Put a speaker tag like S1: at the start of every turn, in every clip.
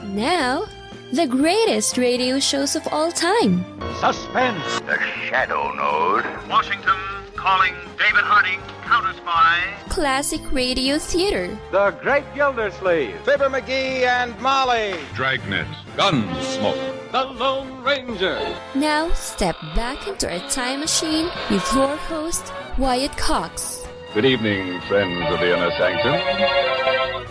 S1: Now, the greatest radio shows of all time.
S2: Suspense.
S3: The Shadow Node.
S4: Washington calling David Harding, counter-spy.
S1: Classic radio theater.
S2: The Great Gildersleeve. Fibber McGee and Molly.
S5: Dragnet. Gunsmoke.
S2: The Lone Ranger.
S1: Now, step back into a time machine with your host, Wyatt Cox.
S5: Good evening, friends of the Inner Sanctum.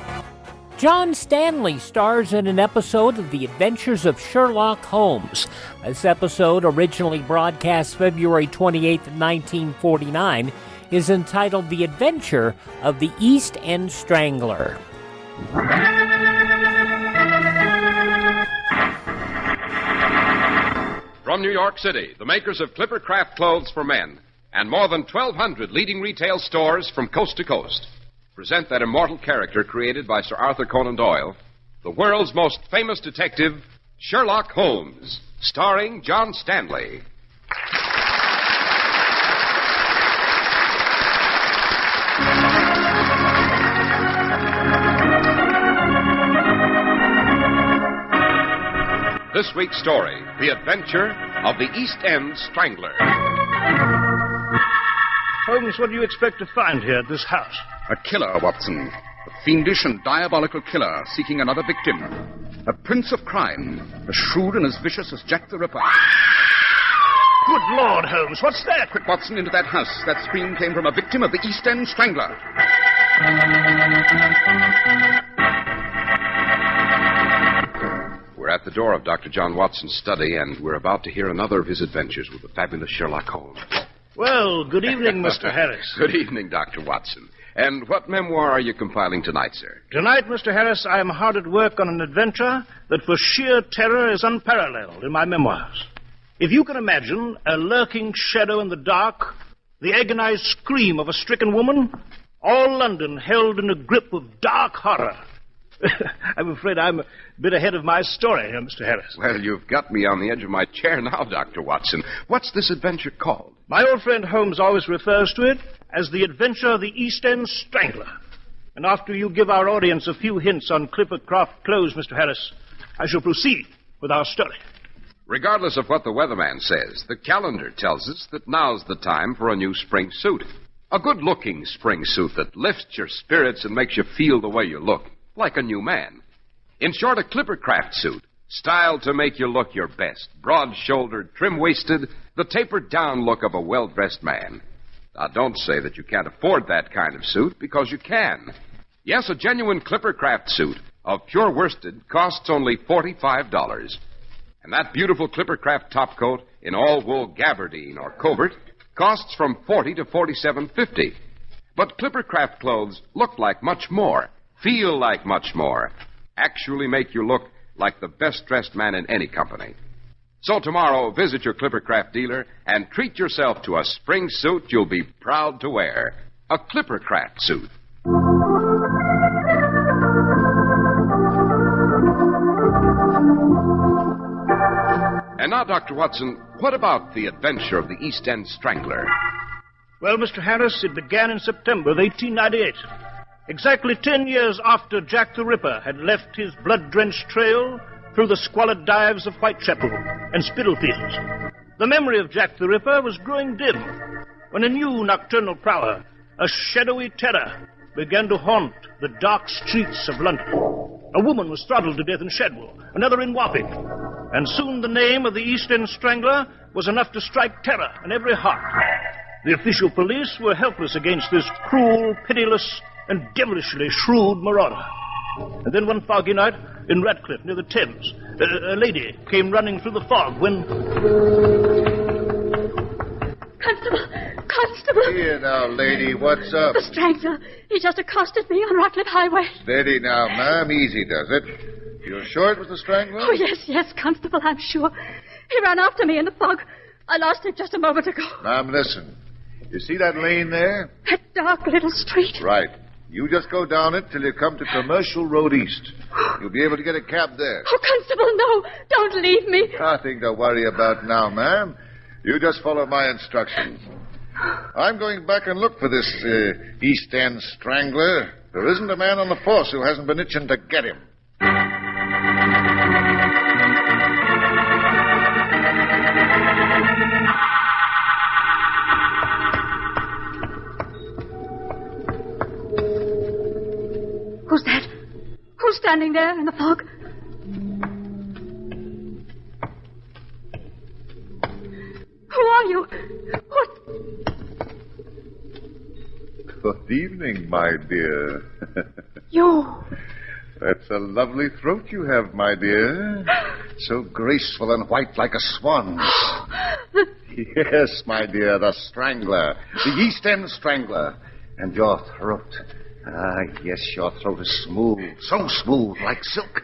S6: John Stanley stars in an episode of The Adventures of Sherlock Holmes. This episode, originally broadcast February 28, 1949, is entitled The Adventure of the East End Strangler.
S7: From New York City, the makers of Clipper Craft clothes for men and more than 1,200 leading retail stores from coast to coast present that immortal character created by Sir Arthur Conan Doyle, the world's most famous detective, Sherlock Holmes, starring John Stanley. This week's story, The Adventure of the East End Strangler.
S4: Holmes, what do you expect to find here at this house?
S8: A killer, Watson. A fiendish and diabolical killer seeking another victim. A prince of crime. As shrewd and as vicious as Jack the Ripper.
S4: Good Lord, Holmes, what's that?
S8: Quick, Watson, into that house. That scream came from a victim of the East End Strangler.
S7: We're at the door of Dr. John Watson's study, and we're about to hear another of his adventures with the fabulous Sherlock Holmes.
S4: Well, good evening, Mr. Harris.
S7: Good evening, Dr. Watson. And what memoir are you compiling tonight, sir?
S4: Tonight, Mr. Harris, I am hard at work on an adventure that for sheer terror is unparalleled in my memoirs. If you can imagine a lurking shadow in the dark, the agonized scream of a stricken woman, all London held in a grip of dark horror. I'm afraid I'm a bit ahead of my story here, Mr. Harris.
S7: Well, you've got me on the edge of my chair now, Dr. Watson. What's this adventure called?
S4: My old friend Holmes always refers to it as The Adventure of the East End Strangler. And after you give our audience a few hints on Clipper Craft clothes, Mr. Harris, I shall proceed with our story.
S7: Regardless of what the weatherman says, the calendar tells us that now's the time for a new spring suit. A good-looking spring suit that lifts your spirits and makes you feel the way you look, like a new man. In short, a Clipper Craft suit, styled to make you look your best, broad-shouldered, trim-waisted, the tapered-down look of a well-dressed man. Now, don't say that you can't afford that kind of suit, because you can. Yes, a genuine Clipper Craft suit of pure worsted costs only $45. And that beautiful Clipper Craft topcoat in all-wool gabardine or covert costs from $40 to $47.50. But Clipper Craft clothes look like much more, feel like much more, actually make you look like the best-dressed man in any company. So tomorrow, visit your Clipper Craft dealer and treat yourself to a spring suit you'll be proud to wear. A Clipper Craft suit. And now, Dr. Watson, what about the adventure of the East End Strangler?
S4: Well, Mr. Harris, it began in September of 1898. Exactly 10 years after Jack the Ripper had left his blood-drenched trail through the squalid dives of Whitechapel and Spitalfields. The memory of Jack the Ripper was growing dim when a new nocturnal prowler, a shadowy terror, began to haunt the dark streets of London. A woman was throttled to death in Shadwell, another in Wapping, and soon the name of the East End Strangler was enough to strike terror in every heart. The official police were helpless against this cruel, pitiless, and devilishly shrewd marauder. And then one foggy night in Ratcliffe, near the Thames, a lady came running through the fog when...
S9: Constable!
S10: Here now, lady, what's up?
S9: The strangler. He just accosted me on Ratcliffe Highway.
S10: Steady now, ma'am. Easy does it. You're sure it was the strangler?
S9: Oh, yes, Constable, I'm sure. He ran after me in the fog. I lost him just a moment ago.
S10: Ma'am, listen. You see that lane there?
S9: That dark little street.
S10: Right. You just go down it till you come to Commercial Road East. You'll be able to get a cab there.
S9: Oh, Constable, no. Don't leave me.
S10: Nothing to worry about now, ma'am. You just follow my instructions. I'm going back and look for this East End Strangler. There isn't a man on the force who hasn't been itching to get him.
S9: standing there in the fog. Who are you? What?
S10: Good evening, my dear.
S9: You.
S10: That's a lovely throat you have, my dear. So graceful and white like a swan's. Yes, my dear, the Strangler. The East End Strangler. And your throat. Ah, yes, your throat is smooth. So smooth, like silk.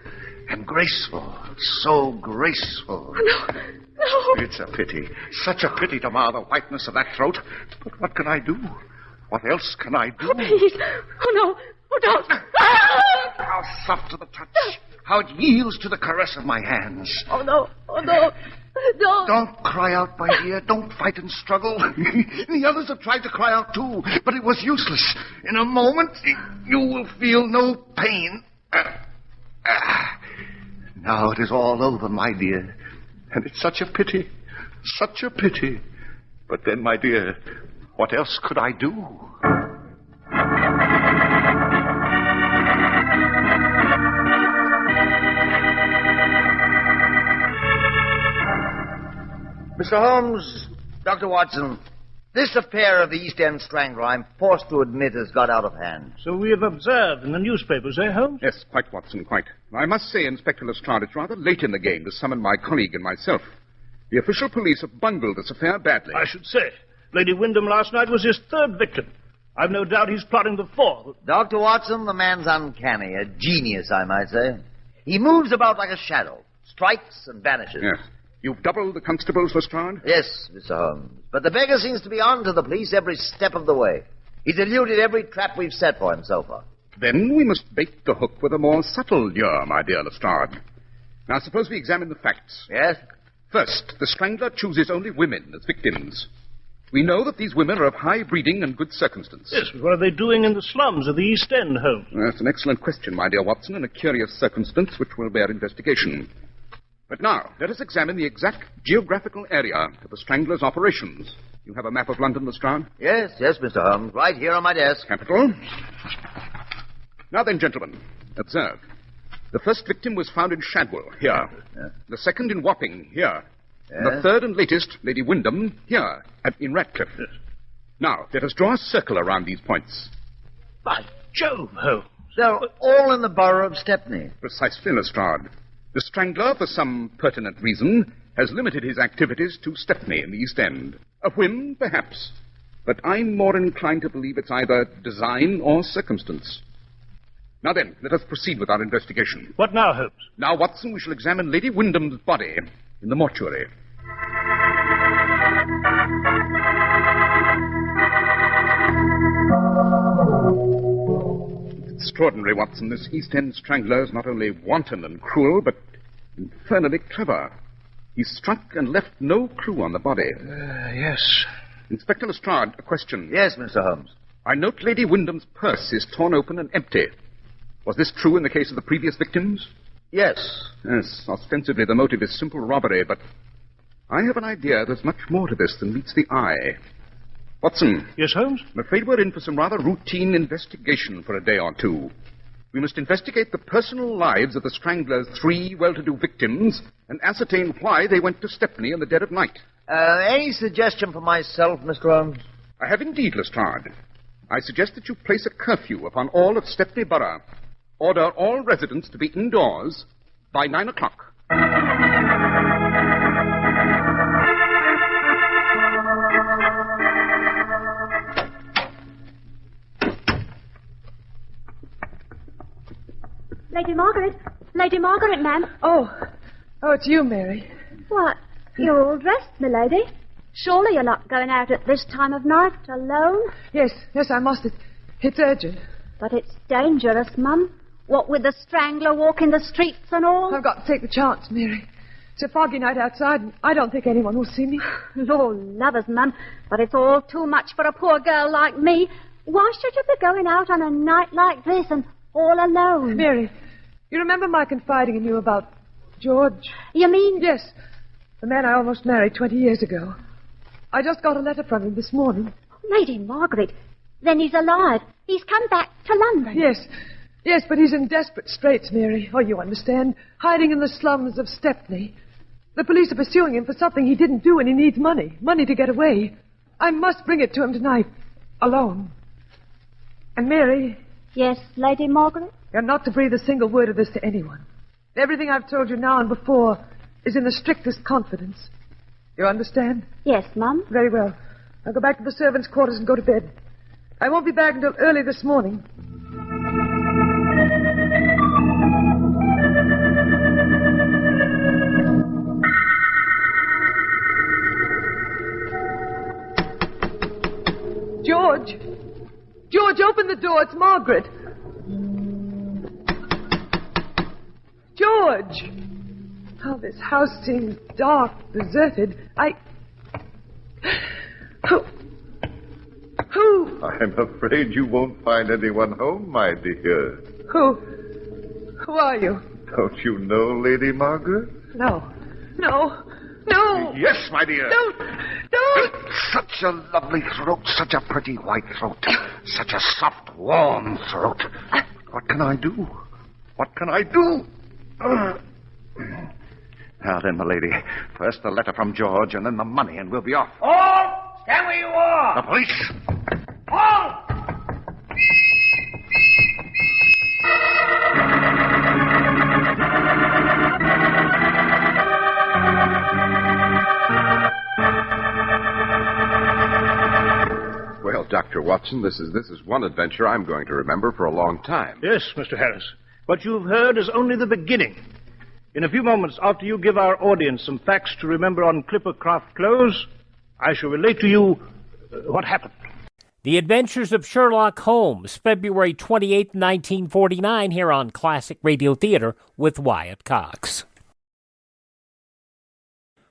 S10: And graceful. So graceful.
S9: No.
S10: It's a pity. Such a pity to mar the whiteness of that throat. But what can I do? What else can I do?
S9: Oh, please. Oh, no. Oh, don't.
S10: How soft to the touch. How it yields to the caress of my hands.
S9: Oh, no. Oh, no. Don't.
S10: Don't cry out, my dear. Don't fight and struggle. The others have tried to cry out, too, but it was useless. In a moment, you will feel no pain. Now it is all over, my dear. And it's such a pity. Such a pity. But then, my dear, what else could I do?
S3: Mr. Holmes, Dr. Watson, this affair of the East End Strangler, I'm forced to admit, has got out of hand.
S4: So we have observed in the newspapers, eh, Holmes?
S8: Yes, quite, Watson, quite. I must say, Inspector Lestrade, it's rather late in the game to summon my colleague and myself. The official police have bungled this affair badly.
S4: I should say. Lady Wyndham last night was his third victim. I've no doubt he's plotting the fourth.
S3: Dr. Watson, the man's uncanny, a genius, I might say. He moves about like a shadow, strikes and vanishes.
S8: Yes. You've doubled the constables, Lestrade?
S3: Yes, Mr. Holmes. But the beggar seems to be on to the police every step of the way. He's eluded every trap we've set for him so far.
S8: Then we must bait the hook with a more subtle lure, my dear Lestrade. Now, suppose we examine the facts.
S3: Yes?
S8: First, the Strangler chooses only women as victims. We know that these women are of high breeding and good circumstance.
S4: Yes, but what are they doing in the slums of the East End, Holmes?
S8: That's an excellent question, my dear Watson, and a curious circumstance which will bear investigation. But now, let us examine the exact geographical area of the Strangler's operations. You have a map of London, Lestrade?
S3: Yes, Mr. Holmes. Right here on my desk.
S8: Capital. Now then, gentlemen, observe. The first victim was found in Shadwell, here. Yeah. The second in Wapping, here. Yeah. And the third and latest, Lady Wyndham, here, in Ratcliffe. Yes. Now, let us draw a circle around these points.
S4: By Jove, Holmes.
S3: They're all in the borough of Stepney.
S8: Precisely, Lestrade. The Strangler, for some pertinent reason, has limited his activities to Stepney in the East End. A whim, perhaps. But I'm more inclined to believe it's either design or circumstance. Now then, let us proceed with our investigation.
S4: What now, Holmes?
S8: Now, Watson, we shall examine Lady Wyndham's body in the mortuary. It's extraordinary, Watson. This East End Strangler is not only wanton and cruel, but infernally clever. He struck and left no clue on the body.
S4: Yes.
S8: Inspector Lestrade, a question.
S3: Yes, Mr. Holmes.
S8: I note Lady Wyndham's purse is torn open and empty. Was this true in the case of the previous victims?
S3: Yes.
S8: Yes, ostensibly the motive is simple robbery, but I have an idea there's much more to this than meets the eye. Watson.
S4: Yes, Holmes?
S8: I'm afraid we're in for some rather routine investigation for a day or two. We must investigate the personal lives of the Strangler's 3 well-to-do victims and ascertain why they went to Stepney in the dead of night.
S3: Any suggestion for myself, Mr. Holmes?
S8: I have indeed, Lestrade. I suggest that you place a curfew upon all of Stepney Borough. Order all residents to be indoors by 9 o'clock.
S9: Lady Margaret, ma'am.
S11: Oh, it's you, Mary.
S9: What? You're all dressed, milady. Surely you're not going out at this time of night alone?
S11: Yes, I must. It's urgent.
S9: But it's dangerous, Mum. What with the Strangler walking the streets and all?
S11: I've got to take the chance, Mary. It's a foggy night outside, and I don't think anyone will see me.
S9: Lord lovers, Mum, but it's all too much for a poor girl like me. Why should you be going out on a night like this and all alone?
S11: Mary, you remember my confiding in you about George?
S9: You mean...
S11: Yes, the man I almost married 20 years ago. I just got a letter from him this morning.
S9: Lady Margaret, then he's alive. He's come back to London.
S11: Yes, Yes, but he's in desperate straits, Mary. Oh, you understand. Hiding in the slums of Stepney. The police are pursuing him for something he didn't do, and he needs money. Money to get away. I must bring it to him tonight. Alone. And Mary...
S9: Yes, Lady Margaret?
S11: You're not to breathe a single word of this to anyone. Everything I've told you now and before is in the strictest confidence. You understand?
S9: Yes, Mum.
S11: Very well. I'll go back to the servants' quarters and go to bed. I won't be back until early this morning. George! George, open the door. It's Margaret. George! Oh, this house seems dark, deserted. Who?
S10: I'm afraid you won't find anyone home, my dear.
S11: Who are you?
S10: Don't you know Lady Margaret?
S11: No.
S10: Yes, my dear.
S11: Don't!
S10: Such a lovely throat, such a pretty white throat, such a soft, warm throat. What can I do? Now then, my lady, first the letter from George, and then the money, and we'll be off.
S3: Hold! Stand where you are!
S10: The police!
S3: Hold!
S7: Well, Dr. Watson, this is one adventure I'm going to remember for a long time.
S4: Yes, Mr. Harris. What you've heard is only the beginning. In a few moments, after you give our audience some facts to remember on Clippercraft clothes, I shall relate to you what happened.
S6: The Adventures of Sherlock Holmes, February 28, 1949, here on Classic Radio Theater with Wyatt Cox.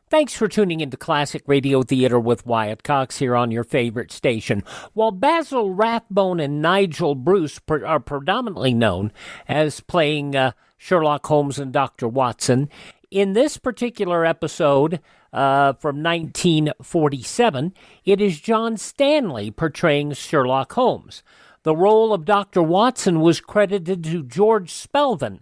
S6: Thanks for tuning into Classic Radio Theater with Wyatt Cox here on your favorite station. While Basil Rathbone and Nigel Bruce are predominantly known as playing Sherlock Holmes and Dr. Watson, in this particular episode from 1947, it is John Stanley portraying Sherlock Holmes. The role of Dr. Watson was credited to George Spelvin,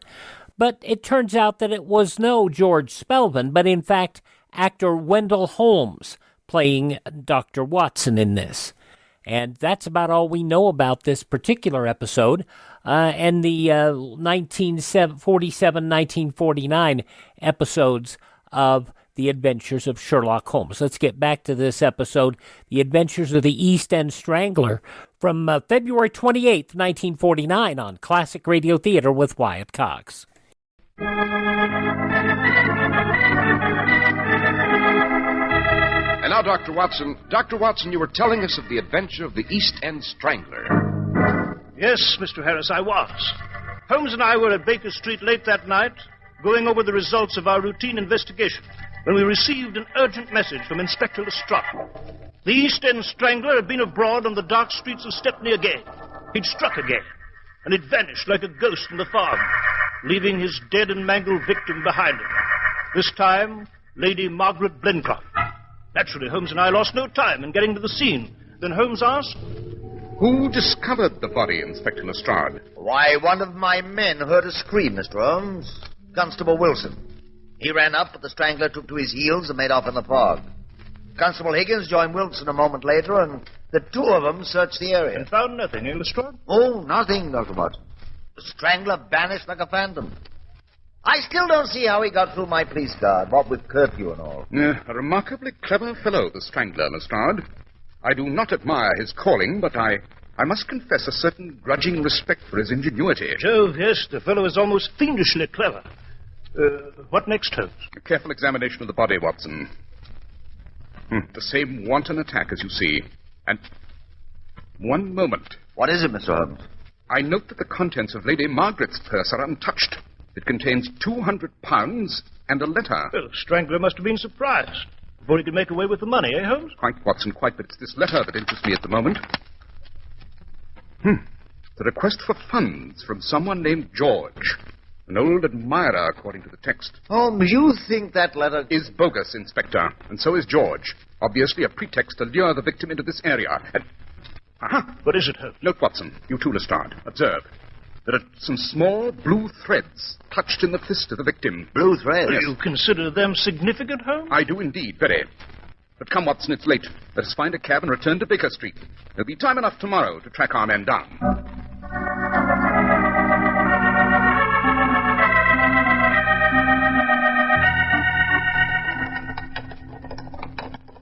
S6: but it turns out that it was no George Spelvin, but in fact actor Wendell Holmes playing Dr. Watson in this. And that's about all we know about this particular episode and the 1947-1949 episodes of The Adventures of Sherlock Holmes. Let's get back to this episode, The Adventures of the East End Strangler, from February 28th, 1949 on Classic Radio Theater with Wyatt Cox.
S7: And now, Dr. Watson, you were telling us of the adventure of the East End Strangler.
S4: Yes, Mr. Harris, I was. Holmes and I were at Baker Street late that night, going over the results of our routine investigation, when we received an urgent message from Inspector Lestrade. The East End Strangler had been abroad on the dark streets of Stepney again. He'd struck again, and he'd vanished like a ghost in the fog, leaving his dead and mangled victim behind him. This time, Lady Margaret Blencroft. Naturally, Holmes and I lost no time in getting to the scene. Then Holmes asked,
S8: Who discovered the body, Inspector Lestrade?
S3: Why, one of my men heard a scream, Mr. Holmes. Constable Wilson. He ran up, but the strangler took to his heels and made off in the fog. Constable Higgins joined Wilson a moment later, and the two of them searched the area.
S4: And found nothing, eh, Lestrade?
S3: Oh, nothing, Dr. Watson. The strangler vanished like a phantom. I still don't see how he got through my police guard, what with curfew and all.
S8: A remarkably clever fellow, the Strangler, Lestrade. I do not admire his calling, but I must confess a certain grudging respect for his ingenuity.
S4: Jove, yes, the fellow is almost fiendishly clever. What next, Holmes?
S8: A careful examination of the body, Watson. The same wanton attack, as you see. And one moment.
S3: What is it, Mr. Holmes?
S8: I note that the contents of Lady Margaret's purse are untouched. It contains £200 and a letter.
S4: Well, the strangler must have been surprised before he could make away with the money, eh, Holmes?
S8: Quite, Watson, quite. But it's this letter that interests me at the moment. The request for funds from someone named George. An old admirer, according to the text.
S3: Holmes, you think that letter
S8: is bogus, Inspector. And so is George. Obviously a pretext to lure the victim into this area. And...
S4: What is it, Holmes?
S8: Note, Watson. You too, Lestrade. Observe. There are some small blue threads clutched in the fist of the victim.
S3: Blue threads?
S4: Do you consider them significant, Holmes?
S8: I do indeed, very. But come, Watson, it's late. Let us find a cab and return to Baker Street. There'll be time enough tomorrow to track our men down.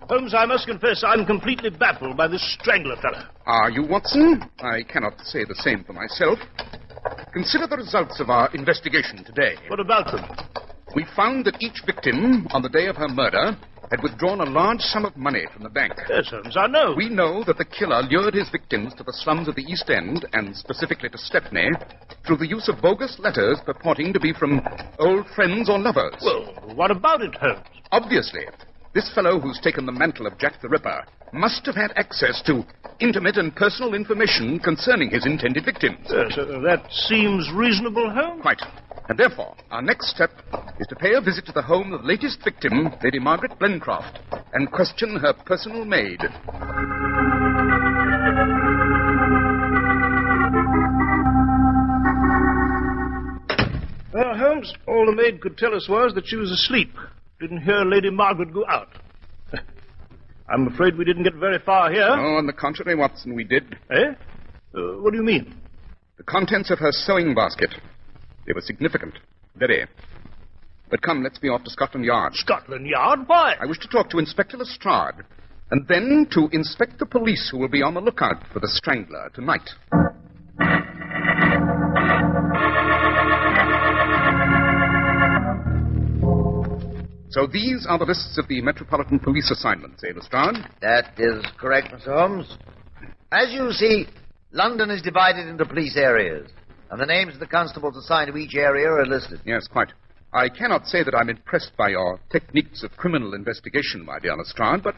S4: Holmes, I must confess I'm completely baffled by this Strangler fellow.
S8: Are you, Watson? I cannot say the same for myself. Consider the results of our investigation today.
S4: What about them?
S8: We found that each victim, on the day of her murder, had withdrawn a large sum of money from the bank.
S4: Yes, Holmes, I know.
S8: We know that the killer lured his victims to the slums of the East End, and specifically to Stepney, through the use of bogus letters purporting to be from old friends or lovers.
S4: Well, what about it, Holmes?
S8: Obviously, this fellow who's taken the mantle of Jack the Ripper must have had access to intimate and personal information concerning his intended victims.
S4: Yes, that seems reasonable, Holmes.
S8: Quite. And therefore, our next step is to pay a visit to the home of the latest victim, Lady Margaret Blencroft, and question her personal maid.
S4: Well, Holmes, all the maid could tell us was that she was asleep. Didn't hear Lady Margaret go out. I'm afraid we didn't get very far here.
S8: Oh, on the contrary, Watson, we did.
S4: Eh? What do you mean?
S8: The contents of her sewing basket. They were significant. Very. But come, let's be off to Scotland Yard.
S4: Scotland Yard? Why?
S8: I wish to talk to Inspector Lestrade, and then to inspect the police who will be on the lookout for the Strangler tonight. So these are the lists of the Metropolitan Police assignments, eh, Lestrade?
S3: That is correct, Mr. Holmes. As you see, London is divided into police areas, and the names of the constables assigned to each area are listed.
S8: Yes, quite. I cannot say that I'm impressed by your techniques of criminal investigation, my dear Lestrade, but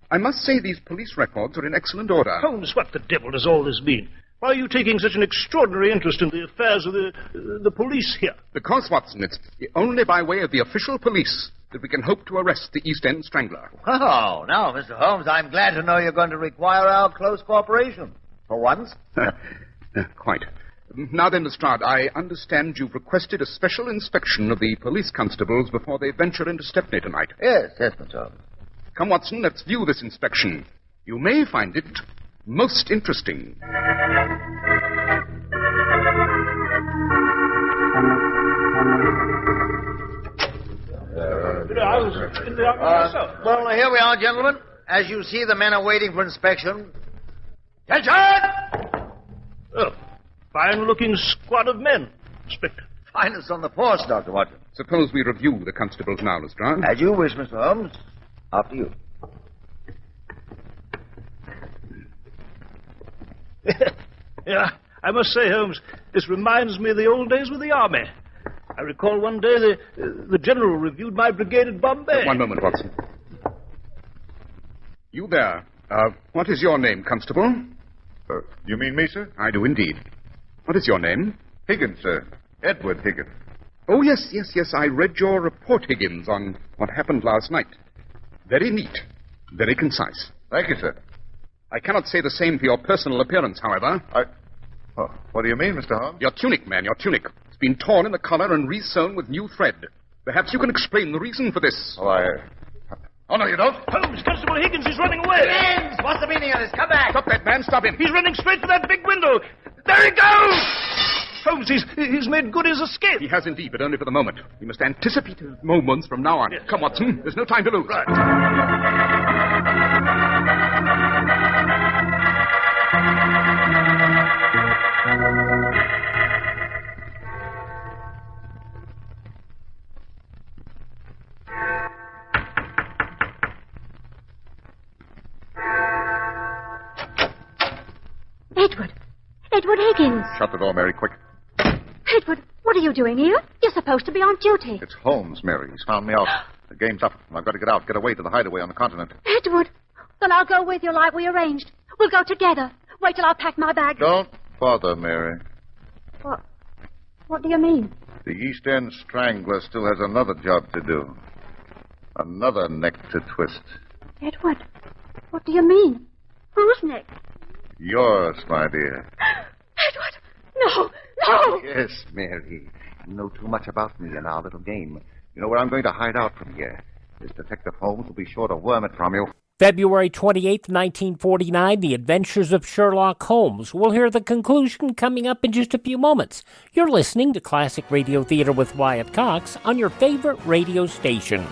S8: I must say these police records are in excellent order.
S4: Holmes, what the devil does all this mean? Why are you taking such an extraordinary interest in the affairs of the police here?
S8: Because, Watson, it's only by way of the official police that we can hope to arrest the East End Strangler.
S3: Oh, now, Mr. Holmes, I'm glad to know you're going to require our close cooperation. For once.
S8: Quite. Now then, Lestrade, I understand you've requested a special inspection of the police constables before they venture into Stepney tonight.
S3: Yes, Mr. Holmes.
S8: Come, Watson, let's view this inspection. You may find it most interesting.
S4: I was in the army myself.
S3: Well, here we are, gentlemen. As you see, the men are waiting for inspection. Attention!
S4: Oh, fine-looking squad of men, Inspector.
S3: Finest on the force, Dr. Watson.
S8: Suppose we review the constables now, Lestrade.
S3: As you wish, Mr. Holmes. After you.
S4: Yeah, I must say, Holmes, this reminds me of the old days with the Army. I recall one day the General reviewed my brigade at Bombay.
S8: One moment, Watson. You there. What is your name, Constable?
S10: You mean me, sir?
S8: I do indeed. What is your name?
S10: Higgins, sir. Edward Higgins.
S8: Oh, yes. I read your report, Higgins, on what happened last night. Very neat. Very concise.
S10: Thank you, sir.
S8: I cannot say the same for your personal appearance, however.
S10: Oh, what do you mean, Mr. Holmes?
S8: Your tunic, man, your tunic. It's been torn in the collar and re-sewn with new thread. Perhaps you can explain the reason for this.
S10: Oh, no, you don't.
S4: Holmes, Constable Higgins is running away.
S3: Higgins! What's the meaning of this? Come back!
S8: Stop that man, stop him.
S4: He's running straight for that big window. There he goes! Holmes, he's made good his escape.
S8: He has indeed, but only for the moment. We must anticipate his moments from now on. Yes. Come, Watson. There's no time to lose.
S4: Right.
S9: Edward Higgins.
S10: Shut the door, Mary, quick.
S9: Edward, what are you doing here? You're supposed to be on duty.
S10: It's Holmes, Mary. He's found me out. The game's up, and I've got to get out, get away to the hideaway on the continent.
S9: Edward, then I'll go with you like we arranged. We'll go together. Wait till I pack my bag.
S10: Don't bother, Mary.
S9: What do you mean?
S10: The East End Strangler still has another job to do. Another neck to twist.
S9: Edward, what do you mean? Whose neck?
S10: Yours, my dear.
S9: Edward, no, No!
S10: Yes, Mary. You know too much about me and our little game. You know where I'm going to hide out from here. This Detective Holmes will be sure to worm it from you.
S6: February 28th, 1949, The Adventures of Sherlock Holmes. We'll hear the conclusion coming up in just a few moments. You're listening to Classic Radio Theater with Wyatt Cox on your favorite radio station.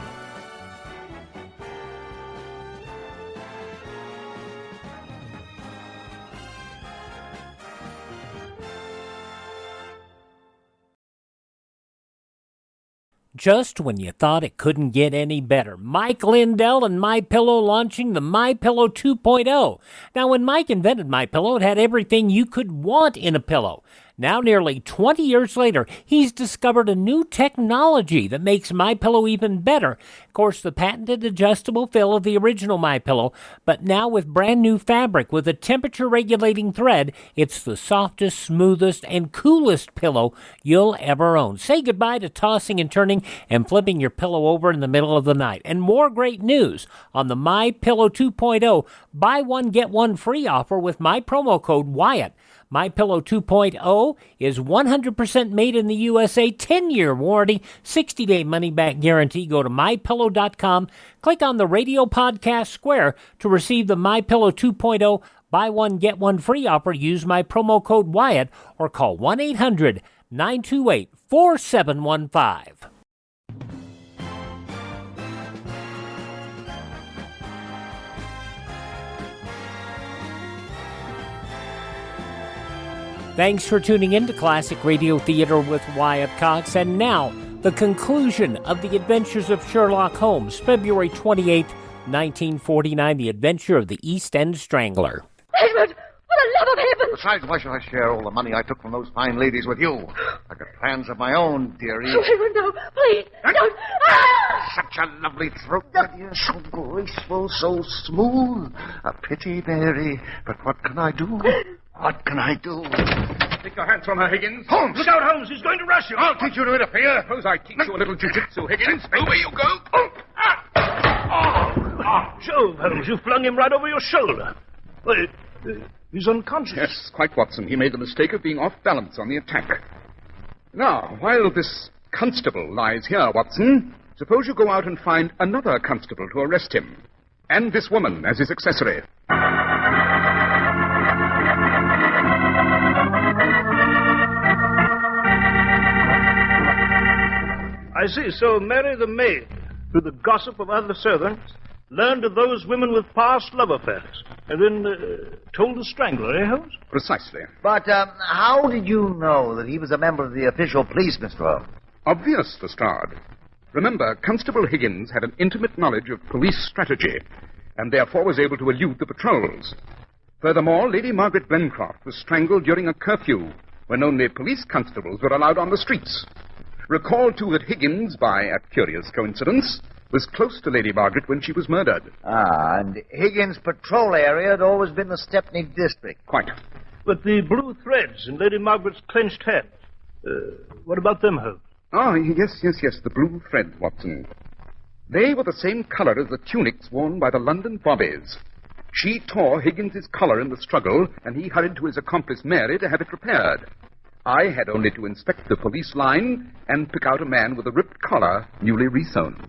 S6: Just when you thought it couldn't get any better, Mike Lindell and MyPillow launching the MyPillow 2.0. Now, when Mike invented MyPillow, it had everything you could want in a pillow. Now, nearly 20 years later, he's discovered a new technology that makes MyPillow even better. Of course, the patented adjustable fill of the original MyPillow, but now with brand new fabric with a temperature-regulating thread, it's the softest, smoothest, and coolest pillow you'll ever own. Say goodbye to tossing and turning and flipping your pillow over in the middle of the night. And more great news on the MyPillow 2.0 buy one, get one free offer with my promo code Wyatt. MyPillow 2.0 is 100% made in the USA, 10-year warranty, 60-day money-back guarantee. Go to MyPillow.com, click on the radio podcast square to receive the MyPillow 2.0 buy one, get one free offer. Use my promo code Wyatt or call 1-800-928-4715. Thanks for tuning in to Classic Radio Theater with Wyatt Cox. And now, the conclusion of The Adventures of Sherlock Holmes, February 28th, 1949, The Adventure of the East End Strangler.
S9: Edward, for the love of heaven!
S10: Besides, why should I share all the money I took from those fine ladies with you? I got plans of my own, dearie.
S9: Oh, Edward, no, please, don't. Ah!
S10: Such a lovely throat, my dear, so graceful, so smooth. A pity, Mary, but what can I do? What can I do?
S8: Take your hands from her, Higgins.
S4: Holmes! Look out, Holmes! He's going to rush you!
S8: I'll teach you to interfere. Suppose I teach you a little jiu-jitsu, Higgins. Over you go.
S4: Jove, Holmes, you flung him right over your shoulder. Well, he's unconscious.
S8: Yes, quite, Watson. He made the mistake of being off balance on the attack. Now, while this constable lies here, Watson, suppose you go out and find another constable to arrest him. And this woman as his accessory.
S4: I see. So Mary the maid, through the gossip of other servants, learned of those women with past love affairs, and then told the strangler, eh, Holmes?
S8: Precisely.
S3: But how did you know that he was a member of the official police, Mr. Holmes?
S8: Obvious, Lestrade. Remember, Constable Higgins had an intimate knowledge of police strategy, and therefore was able to elude the patrols. Furthermore, Lady Margaret Glencroft was strangled during a curfew, when only police constables were allowed on the streets. Recall, too, that Higgins, by a curious coincidence, was close to Lady Margaret when she was murdered.
S3: Ah, and Higgins' patrol area had always been the Stepney district.
S8: Quite.
S4: But the blue threads in Lady Margaret's clenched hands, what about them, Holmes?
S8: Oh, yes, the blue thread, Watson. They were the same color as the tunics worn by the London bobbies. She tore Higgins's collar in the struggle, and he hurried to his accomplice Mary to have it repaired. I had only to inspect the police line and pick out a man with a ripped collar, newly resewn.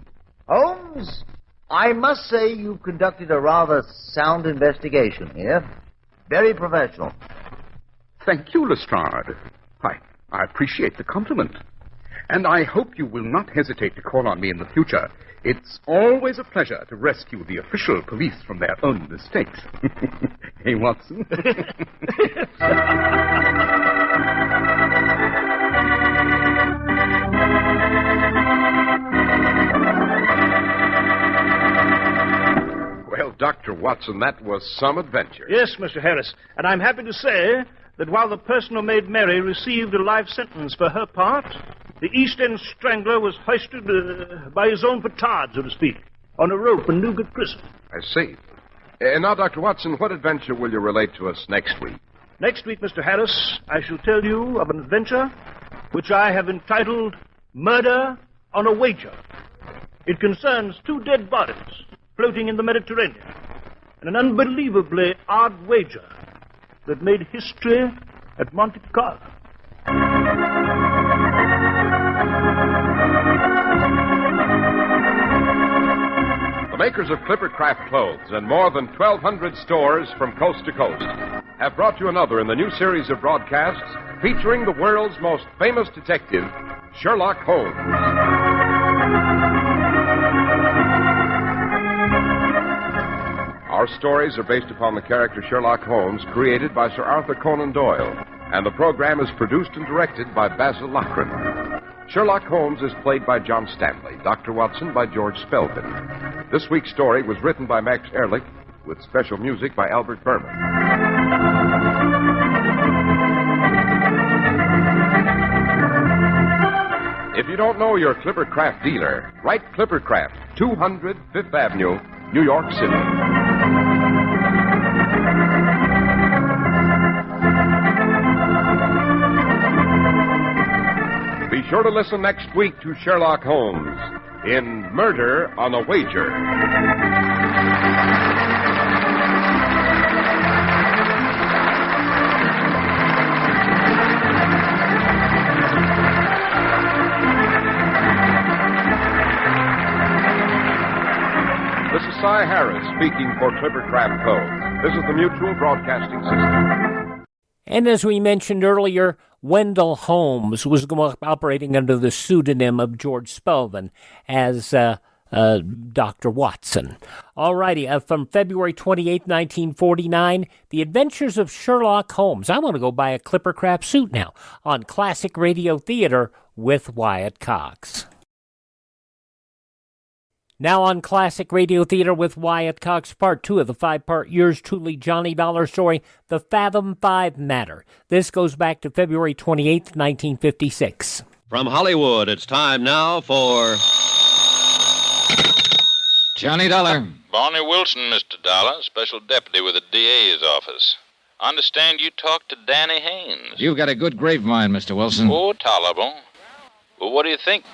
S3: Holmes, I must say you've conducted a rather sound investigation here. Very professional.
S8: Thank you, Lestrade. I appreciate the compliment. And I hope you will not hesitate to call on me in the future. It's always a pleasure to rescue the official police from their own mistakes. Hey, Watson?
S7: Well, Dr. Watson, that was some adventure.
S4: Yes, Mr. Harris. And I'm happy to say that while the person who made Mary received a life sentence for her part, the East End Strangler was hoisted by his own petard, so to speak, on a rope in Newgate Prison.
S7: I see. Now, Dr. Watson, what adventure will you relate to us next week?
S4: Next week, Mr. Harris, I shall tell you of an adventure which I have entitled Murder on a Wager. It concerns two dead bodies floating in the Mediterranean, and an unbelievably odd wager that made history at Monte Carlo.
S7: makers of Clippercraft clothes and more than 1,200 stores from coast to coast have brought you another in the new series of broadcasts featuring the world's most famous detective, Sherlock Holmes. Our stories are based upon the character Sherlock Holmes created by Sir Arthur Conan Doyle, and the program is produced and directed by Basil Lochran. Sherlock Holmes is played by John Stanley, Dr. Watson by George Spelvin. This week's story was written by Max Ehrlich, with special music by Albert Berman. If you don't know your Clippercraft dealer, write Clippercraft, 200 Fifth Avenue, New York City. Be sure to listen next week to Sherlock Holmes in Murder on a Wager. This is Cy Harris speaking for Clippercraft Co. This is the Mutual Broadcasting System.
S6: And as we mentioned earlier, Wendell Holmes was operating under the pseudonym of George Spelvin as Dr. Watson. All righty, from February 28, 1949, The Adventures of Sherlock Holmes. I want to go buy a Clippercraft suit now on Classic Radio Theater with Wyatt Cox. Now on Classic Radio Theater with Wyatt Cox, Part 2 of the 5-part yours truly Johnny Dollar story, The Fathom Five Matter. This goes back to February 28, 1956.
S12: From Hollywood, it's time now for...
S13: Johnny Dollar.
S14: Barney Wilson, Mr. Dollar, special deputy with the DA's office. I understand you talked to Danny Haynes.
S13: You've got a good grapevine, Mr. Wilson.
S14: Oh, tolerable. Well, what do you think?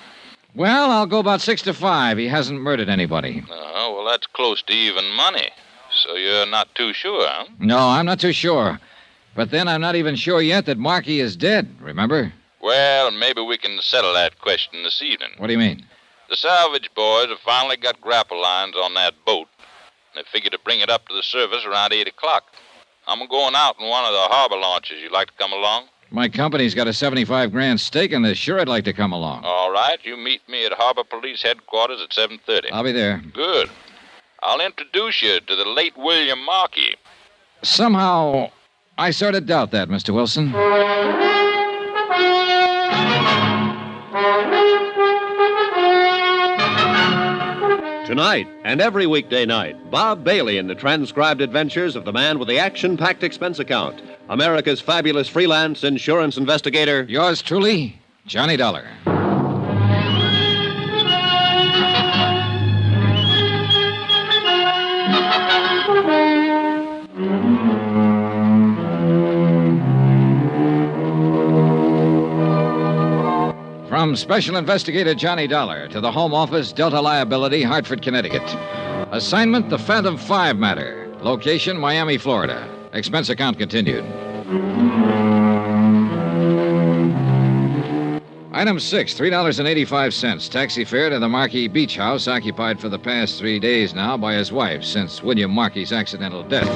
S13: Well, I'll go about 6 to 5. He hasn't murdered anybody.
S14: Oh, well, that's close to even money. So you're not too sure, huh?
S13: No, I'm not too sure. But then I'm not even sure yet that Markey is dead, remember?
S14: Well, maybe we can settle that question this evening.
S13: What do you mean?
S14: The salvage boys have finally got grapple lines on that boat. They figure to bring it up to the surface around 8 o'clock. I'm going out in one of the harbor launches. You like to come along?
S13: My company's got a $75,000 stake in this. Sure, I'd like to come along.
S14: All right. You meet me at Harbor Police Headquarters at 7:30.
S13: I'll be there.
S14: Good. I'll introduce you to the late William Markey.
S13: Somehow, I sort of doubt that, Mr. Wilson.
S12: Tonight and every weekday night, Bob Bailey in the transcribed adventures of the man with the action-packed expense account, America's fabulous freelance insurance investigator.
S13: Yours truly, Johnny Dollar. From Special Investigator Johnny Dollar to the Home Office, Delta Liability, Hartford, Connecticut. Assignment, the Fathom Five Matter. Location, Miami, Florida. Expense account continued. Item 6, $3.85. Taxi fare to the Markey Beach House, occupied for the past 3 days now by his wife since William Markey's accidental death.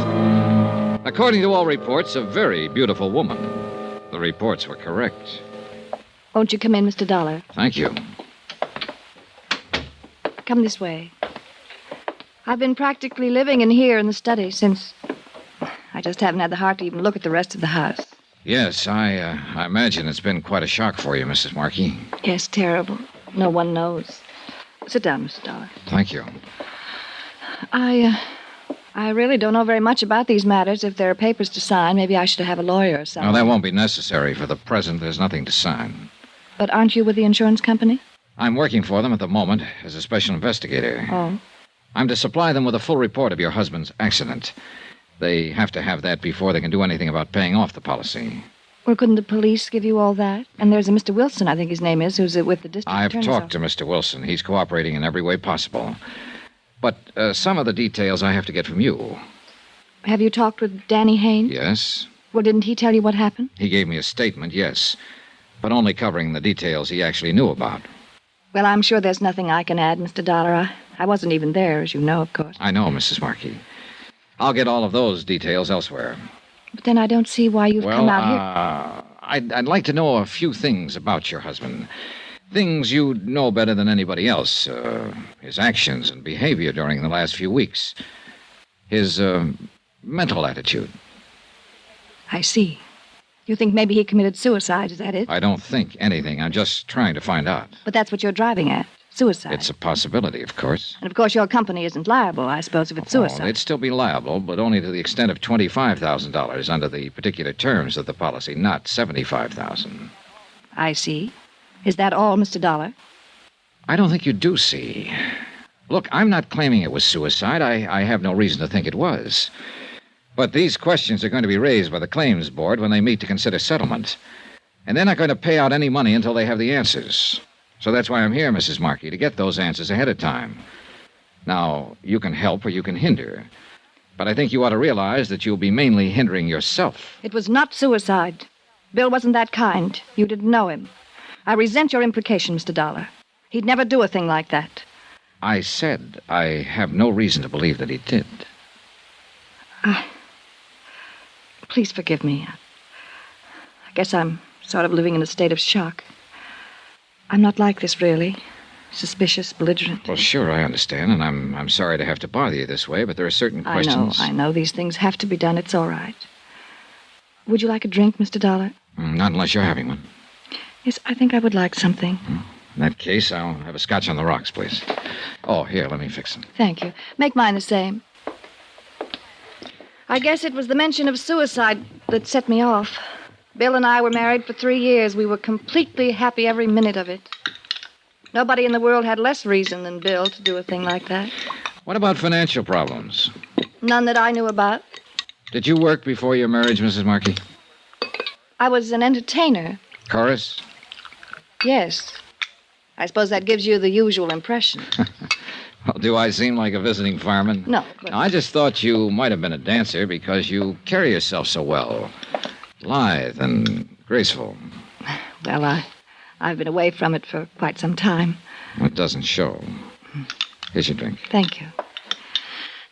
S13: According to all reports, a very beautiful woman. The reports were correct.
S15: Won't you come in, Mr. Dollar?
S13: Thank you.
S15: Come this way. I've been practically living in here in the study since... I just haven't had the heart to even look at the rest of the house.
S13: Yes, I imagine it's been quite a shock for you, Mrs. Markey.
S15: Yes, terrible. No one knows. Sit down, Mr. Dollar.
S13: Thank you.
S15: I really don't know very much about these matters. If there are papers to sign, maybe I should have a lawyer or something.
S13: No, that won't be necessary. For the present, there's nothing to sign.
S15: But aren't you with the insurance company?
S13: I'm working for them at the moment as a special investigator.
S15: Oh.
S13: I'm to supply them with a full report of your husband's accident. They have to have that before they can do anything about paying off the policy.
S15: Well, couldn't the police give you all that? And there's a Mr. Wilson, I think his name is, who's with the district
S13: I've
S15: attorney's
S13: talked to Mr. Wilson. He's cooperating in every way possible. But some of the details I have to get from you.
S15: Have you talked with Danny Haynes?
S13: Yes.
S15: Well, didn't he tell you what happened?
S13: He gave me a statement, yes. But only covering the details he actually knew about.
S15: Well, I'm sure there's nothing I can add, Mr. Dollar. I wasn't even there, as you know, of course.
S13: I know, Mrs. Markey. I'll get all of those details elsewhere.
S15: But then I don't see why you've come out here.
S13: I'd like to know a few things about your husband. Things you know better than anybody else. His actions and behavior during the last few weeks. His mental attitude.
S15: I see. You think maybe he committed suicide, is that it?
S13: I don't think anything. I'm just trying to find out.
S15: But that's what you're driving at. Suicide.
S13: It's a possibility, of course.
S15: And of course your company isn't liable, I suppose, if it's suicide.
S13: They'd still be liable, but only to the extent of $25,000 under the particular terms of the policy, not $75,000.
S15: I see. Is that all, Mr. Dollar?
S13: I don't think you do see. Look, I'm not claiming it was suicide. I have no reason to think it was. But these questions are going to be raised by the claims board when they meet to consider settlement. And they're not going to pay out any money until they have the answers. So that's why I'm here, Mrs. Markey, to get those answers ahead of time. Now, you can help or you can hinder. But I think you ought to realize that you'll be mainly hindering yourself.
S15: It was not suicide. Bill wasn't that kind. You didn't know him. I resent your implication, Mr. Dollar. He'd never do a thing like that.
S13: I said I have no reason to believe that he did.
S15: Please forgive me. I guess I'm sort of living in a state of shock. I'm not like this, really. Suspicious, belligerent.
S13: Well, sure, I understand, and I'm sorry to have to bother you this way, but there are certain questions...
S15: I know. These things have to be done. It's all right. Would you like a drink, Mr. Dollar?
S13: Not unless you're having one.
S15: Yes, I think I would like something.
S13: In that case, I'll have a scotch on the rocks, please. Oh, here, let me fix them.
S15: Thank you. Make mine the same. I guess it was the mention of suicide that set me off. Bill and I were married for 3 years. We were completely happy every minute of it. Nobody in the world had less reason than Bill to do a thing like that.
S13: What about financial problems?
S15: None that I knew about.
S13: Did you work before your marriage, Mrs. Markey?
S15: I was an entertainer.
S13: Chorus?
S15: Yes. I suppose that gives you the usual impression.
S13: Well, do I seem like a visiting fireman?
S15: No. But...
S13: I just thought you might have been a dancer because you carry yourself so well. Lithe and graceful.
S15: Well, I've been away from it for quite some time.
S13: It doesn't show. Here's your drink.
S15: Thank you.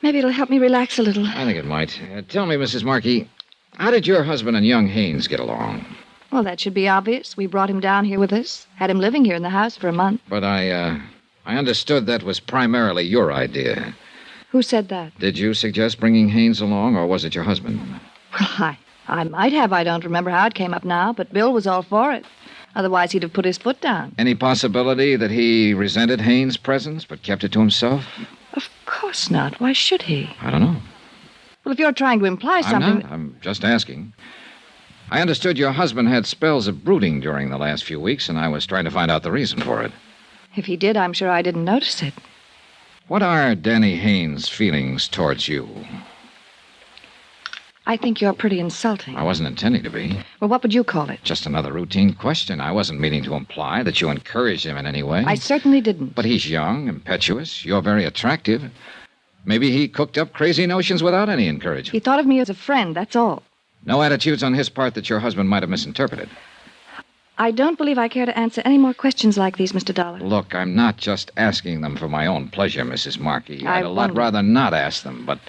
S15: Maybe it'll help me relax a little.
S13: I think it might. Tell me, Mrs. Markey, how did your husband and young Haynes get along?
S15: Well, that should be obvious. We brought him down here with us. Had him living here in the house for a month.
S13: But I understood that was primarily your idea.
S15: Who said that?
S13: Did you suggest bringing Haynes along, or was it your husband?
S15: Well, I might have. I don't remember how it came up now, but Bill was all for it. Otherwise, he'd have put his foot down.
S13: Any possibility that he resented Haynes' presence but kept it to himself?
S15: Of course not. Why should he?
S13: I don't know.
S15: Well, if you're trying to imply something...
S13: I'm not. I'm just asking. I understood your husband had spells of brooding during the last few weeks, and I was trying to find out the reason for it.
S15: If he did, I'm sure I didn't notice it.
S13: What are Danny Haynes' feelings towards you?
S15: I think you're pretty insulting.
S13: I wasn't intending to be.
S15: Well, what would you call it?
S13: Just another routine question. I wasn't meaning to imply that you encouraged him in any way.
S15: I certainly didn't.
S13: But he's young, impetuous. You're very attractive. Maybe he cooked up crazy notions without any encouragement.
S15: He thought of me as a friend, that's all.
S13: No attitudes on his part that your husband might have misinterpreted.
S15: I don't believe I care to answer any more questions like these, Mr. Dollar.
S13: Look, I'm not just asking them for my own pleasure, Mrs. Markey. I'd a lot
S15: wonder.
S13: rather not ask them, but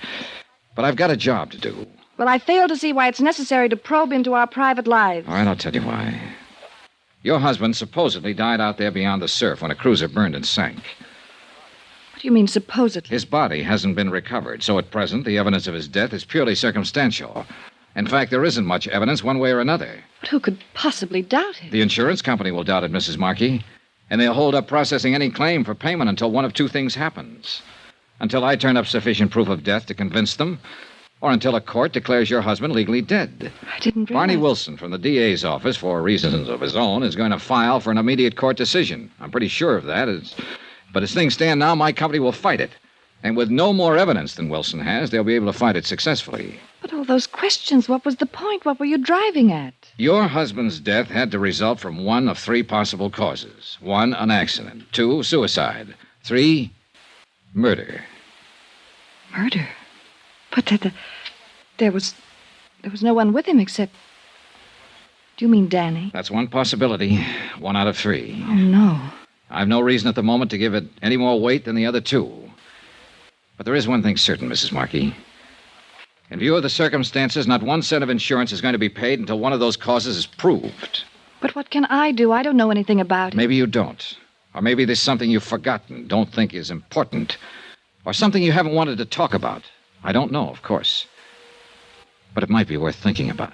S13: I've got a job to do.
S15: Well, I fail to see why it's necessary to probe into our private lives.
S13: All right, I'll tell you why. Your husband supposedly died out there beyond the surf when a cruiser burned and sank.
S15: What do you mean, supposedly?
S13: His body hasn't been recovered, so at present the evidence of his death is purely circumstantial. In fact, there isn't much evidence one way or another.
S15: But who could possibly doubt it?
S13: The insurance company will doubt it, Mrs. Markey. And they'll hold up processing any claim for payment until one of two things happens. Until I turn up sufficient proof of death to convince them, or until a court declares your husband legally dead.
S15: I didn't realize...
S13: Barney Wilson from the DA's office, for reasons of his own, is going to file for an immediate court decision. I'm pretty sure of that. But as things stand now, my company will fight it. And with no more evidence than Wilson has, they'll be able to fight it successfully.
S15: But all those questions, what was the point? What were you driving at?
S13: Your husband's death had to result from one of three possible causes. 1, an accident. 2, suicide. 3, murder.
S15: Murder? But there was no one with him except... Do you mean Danny?
S13: That's one possibility. 1 out of 3.
S15: Oh, no.
S13: I've no reason at the moment to give it any more weight than the other two. But there is one thing certain, Mrs. Markey. In view of the circumstances, not 1 cent of insurance is going to be paid until one of those causes is proved.
S15: But what can I do? I don't know anything about it.
S13: Maybe you don't. Or maybe there's something you've forgotten, don't think is important. Or something you haven't wanted to talk about. I don't know, of course. But it might be worth thinking about.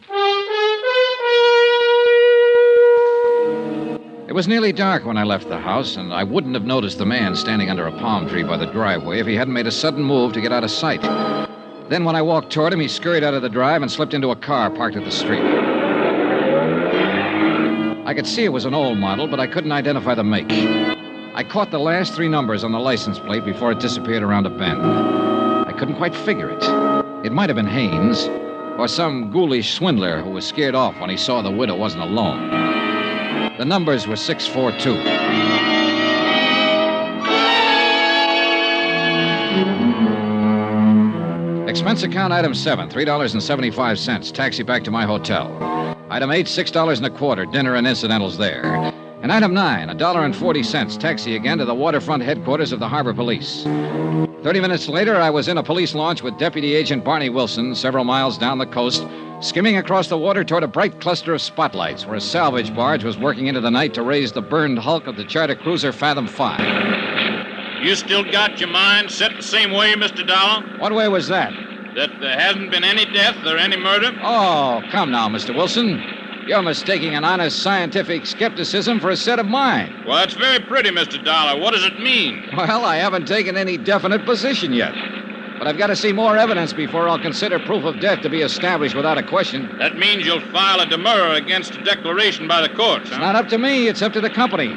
S13: It was nearly dark when I left the house, and I wouldn't have noticed the man standing under a palm tree by the driveway if he hadn't made a sudden move to get out of sight. Then when I walked toward him, he scurried out of the drive and slipped into a car parked at the street. I could see it was an old model, but I couldn't identify the make. I caught the last 3 numbers on the license plate before it disappeared around a bend. I couldn't quite figure it. It might have been Haynes, or some ghoulish swindler who was scared off when he saw the widow wasn't alone. The numbers were 642. Expense account item 7, $3.75. Taxi back to my hotel. Item 8, $6.25. Dinner and incidentals there. And item 9, $1.40. Taxi again to the waterfront headquarters of the Harbor Police. 30 minutes later, I was in a police launch with Deputy Agent Barney Wilson several miles down the coast, skimming across the water toward a bright cluster of spotlights where a salvage barge was working into the night to raise the burned hulk of the charter cruiser Fathom 5.
S16: You still got your mind set the same way, Mr. Dollar?
S13: What way was that?
S16: That there hasn't been any death or any murder?
S13: Oh, come now, Mr. Wilson. You're mistaking an honest scientific skepticism for a set of mind.
S16: Well, that's very pretty, Mr. Dollar. What does it mean?
S13: Well, I haven't taken any definite position yet. But I've got to see more evidence before I'll consider proof of death to be established without a question.
S16: That means you'll file a demurrer against a declaration by the courts, huh?
S13: It's not up to me. It's up to the company.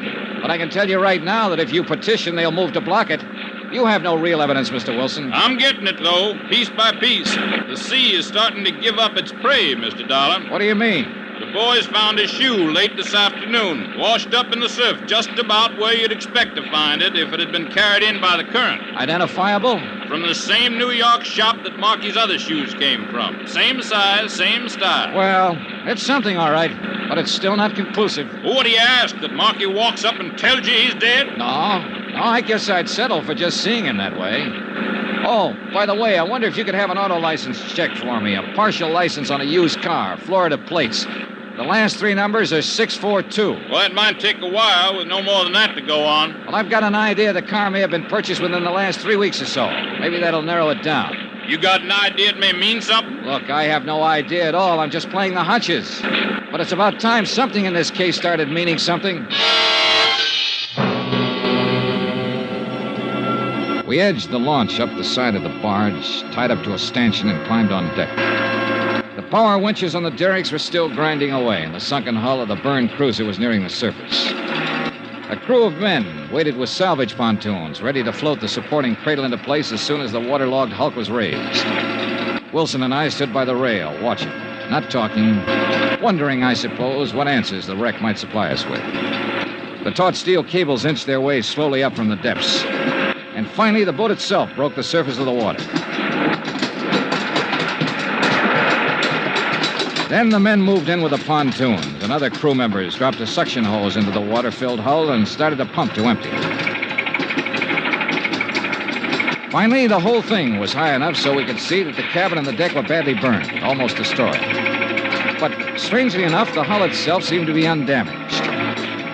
S13: But I can tell you right now that if you petition, they'll move to block it. You have no real evidence, Mr. Wilson.
S16: I'm getting it, though, piece by piece. The sea is starting to give up its prey, Mr. Dollar.
S13: What do you mean?
S16: The boys found his shoe late this afternoon, washed up in the surf, just about where you'd expect to find it if it had been carried in by the current.
S13: Identifiable?
S16: From the same New York shop that Marky's other shoes came from. Same size, same style.
S13: Well, it's something, all right, but it's still not conclusive.
S16: Well, what do you ask, that Marky walks up and tells you he's dead?
S13: No, I guess I'd settle for just seeing him that way. Oh, by the way, I wonder if you could have an auto license checked for me. A partial license on a used car, Florida plates. The last 3 numbers are 642.
S16: Well, it might take a while with no more than that to go on.
S13: Well, I've got an idea the car may have been purchased within the last 3 weeks or so. Maybe that'll narrow it down.
S16: You got an idea it may mean something?
S13: Look, I have no idea at all. I'm just playing the hunches. But it's about time something in this case started meaning something. We edged the launch up the side of the barge, tied up to a stanchion, and climbed on deck. The power winches on the derricks were still grinding away, and the sunken hull of the burned cruiser was nearing the surface. A crew of men waited with salvage pontoons, ready to float the supporting cradle into place as soon as the waterlogged hulk was raised. Wilson and I stood by the rail, watching, not talking, wondering, I suppose, what answers the wreck might supply us with. The taut steel cables inched their way slowly up from the depths. And finally, the boat itself broke the surface of the water. Then the men moved in with the pontoons, and other crew members dropped a suction hose into the water-filled hull and started to pump to empty. Finally, the whole thing was high enough so we could see that the cabin and the deck were badly burned, almost destroyed. But strangely enough, the hull itself seemed to be undamaged.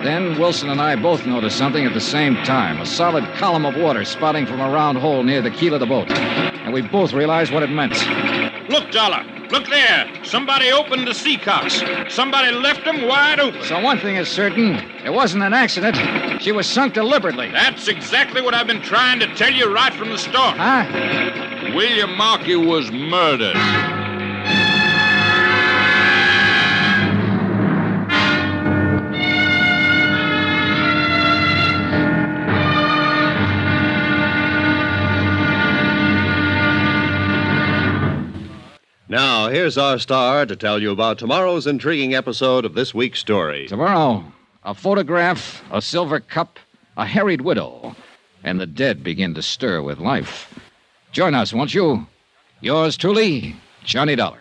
S13: Then Wilson and I both noticed something at the same time, a solid column of water spouting from a round hole near the keel of the boat. And we both realized what it meant.
S16: Look, Dollar. Look there. Somebody opened the seacocks. Somebody left them wide open.
S13: So one thing is certain. It wasn't an accident. She was sunk deliberately.
S16: That's exactly what I've been trying to tell you right from the start.
S13: Huh?
S16: William Markey was murdered.
S12: Now, here's our star to tell you about tomorrow's intriguing episode of this week's story.
S13: Tomorrow, a photograph, a silver cup, a harried widow, and the dead begin to stir with life. Join us, won't you? Yours truly, Johnny Dollar.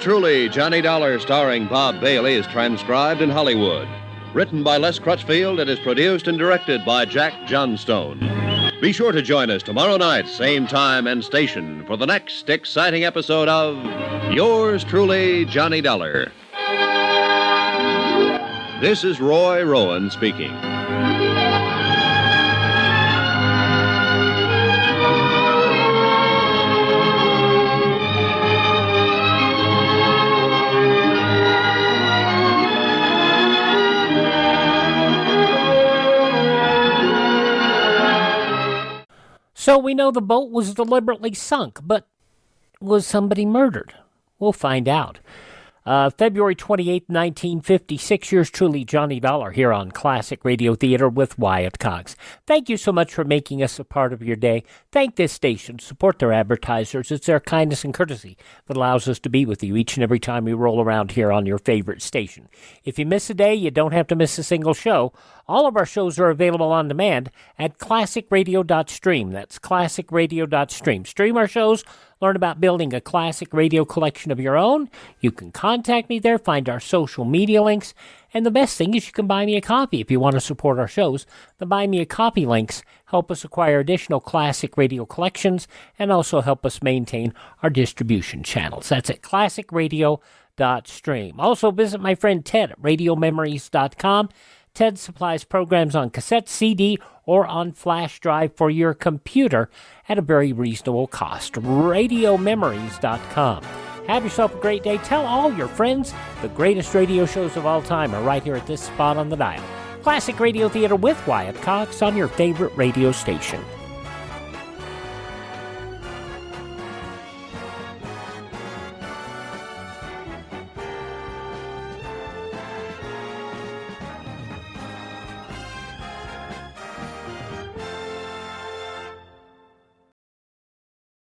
S12: Truly, Johnny Dollar, starring Bob Bailey, is transcribed in Hollywood. Written by Les Crutchfield, it is produced and directed by Jack Johnstone. Be sure to join us tomorrow night, same time and station, for the next exciting episode of Yours Truly, Johnny Dollar. This is Roy Rowan speaking.
S6: So we know the boat was deliberately sunk, but was somebody murdered? We'll find out. February 28th, 1956, yours truly, Johnny Dollar, here on Classic Radio Theater with Wyatt Cox. Thank you so much for making us a part of your day. Thank this station. Support their advertisers. It's their kindness and courtesy that allows us to be with you each and every time we roll around here on your favorite station. If you miss a day, you don't have to miss a single show. All of our shows are available on demand at classicradio.stream. That's classicradio.stream. Stream our shows. Learn about building a classic radio collection of your own. You can contact me there, find our social media links, and the best thing is you can buy me a copy if you want to support our shows. The Buy Me a Copy links help us acquire additional classic radio collections and also help us maintain our distribution channels. That's at classicradio.stream. Also visit my friend Ted at radiomemories.com. Ted supplies programs on cassette, CD, or on flash drive for your computer at a very reasonable cost. RadioMemories.com. Have yourself a great day. Tell all your friends the greatest radio shows of all time are right here at this spot on the dial. Classic Radio Theater with Wyatt Cox on your favorite radio station.